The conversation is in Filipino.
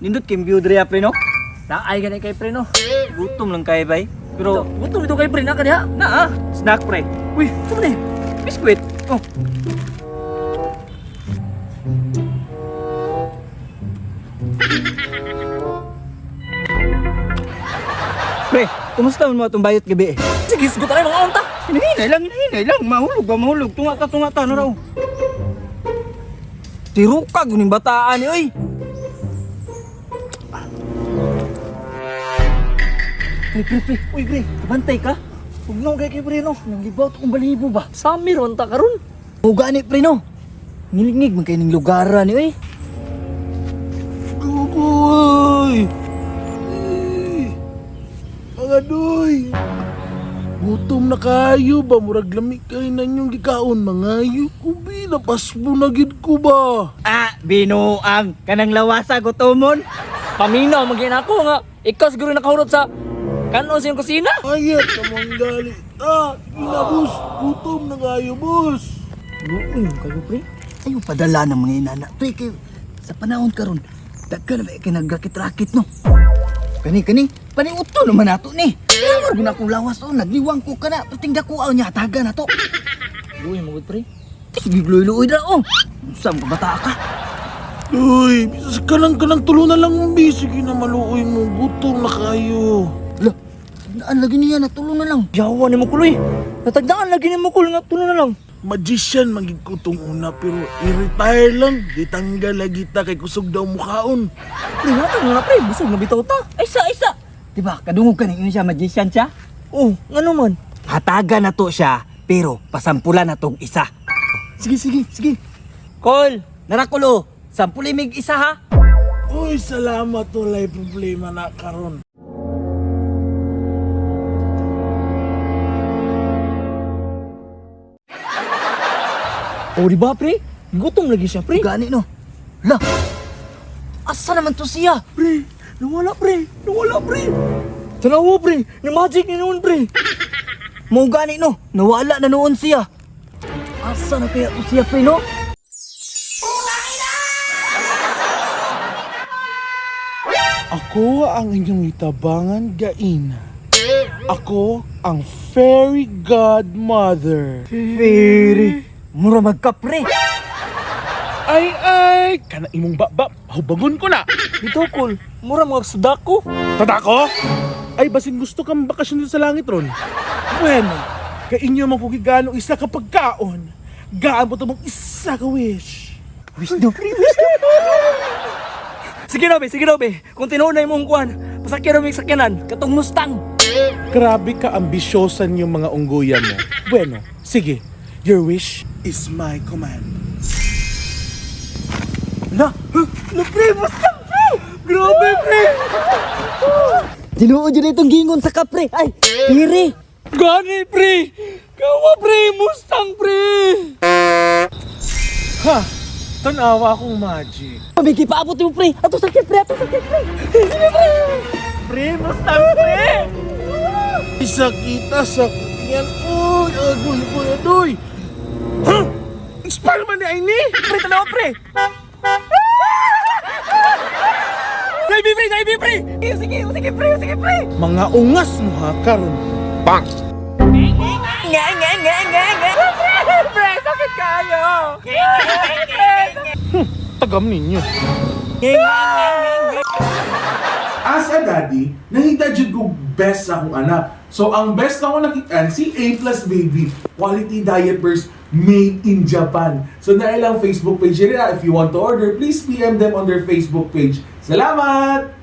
Nindot kim view dre pre no. Naay gani kay pre no. Gutom lang kay bay. Pero gutom ito kay pre na kaniya. Na snack pre. Uy, ito ni. Biskuit. Oh. Pre, kumusta mo itong bayot gabi eh? Sige, sigot tayo mga unta. Hinahinay lang. Mahulog. Tunga ta na raw. Tirukag yung bataan ni, oy. Pre. Uy, Gre, bantay ka? Huwag nang kay pre, no? Nang libaw kung balibo ba? Sami ron ta karon. Huwag ni, pre, no? Nilingig man kayo ng lugaran ni, oy. Gugoy! Adoy! Gutom na kayo ba? Murag lamig kayo na inyong gikaon. Mangayo ko bi. Napasbo na gid ko ba? Binuang kanang lawasa gutomon. Paminaw magin ako nga. Ikaw siguro nakahurot sa kanon sa iyong kusina. Ayat namang gali. Ina boss. Gutom na kayo boss. Uy, kayo, pre. Ayaw padala ng mga inana. Pre, kayo, sa panahon karon, dagka na ba kinagrakit-rakit, no? Kani, paniuto naman nato ni. Kaya mo na akong lawas o, nagliwang ko ka na. Pating dako niya, taga na to. Uy, magod pre. Sige, luy-luy na, oh. Saan ka bata ka? Uy, bisas ka lang tulo na lang bi. Sige na maluoy mo. Gutom na kayo. Ala, naan lagi niya, natulong na lang. Yawa ni mo kuloy. Natagdaan lagi ni mo kul nga tulo na lang. Magician magig ko tong una pero i-retire lang. Ditanggal lagi ta kay kusog daw mukhaon. Pre, natag na pre. Busog na bitaw ta. Isa. Diba, kadungog ka niyo siya, magician siya? Oh, nga naman. Hataga na to siya, pero pasampulan na tong isa. Sige. Call, narakulo. Sampuli mig isa ha. Uy, salamat walay problema na karon. Oh, di ba pre? Gutom lagi siya pre. Gani no. La. Asa naman to siya? Pre, nawala pre. Tanawa pre, ni magic ni noon pre. Mau gani no. Nawala na noon siya. Asa na kaya to siya pre no? Ako ang inyong itabangan gaina. Ako ang fairy godmother. Fairy. Mura magkapre. Ay, kana imong babab, hubangon ko na. Bitaw kul, mura mga sudako. Tadako? Ay, basin gusto kang bakasyon dito sa langit ron. Bueno, kay inyo magkukigano isa ka pagkaon. Gaan mo mong isa ka wish. Wish do pre. Sige na be. Kung tinuod na imong kuan, pasakyan mo yung sakyanan, katong Mustang. Grabe ka ambisyosan yung mga unggoyan mo. Bueno, sige. Your wish is my command. La pre, Mustang pre. Grabe pre. Tinuod yun itong gingon sa kapre. Ay, piri. Gani pre! Kawa pre! Mustang pre! Ha! Tanawa akong magic. Pabigi pa abot mo pre. Ato sakit pre. Pre! Mustang pre! Isa kita sa yan. Uy, adoy. Huh? Spider-Man ni Aini? Pre, tanawa pre! Naibi pre! Sige pre! Mga ungas mo ha, karon. Bang! Nga! Pre, sakit kayo! Tagam ninyo. As a daddy, nangita jud ko best sa akong anak. So ang best na ako nakitaan si A+ Baby Quality Diapers made in Japan. So na ilang Facebook page nila. If you want to order, please PM them on their Facebook page. Salamat!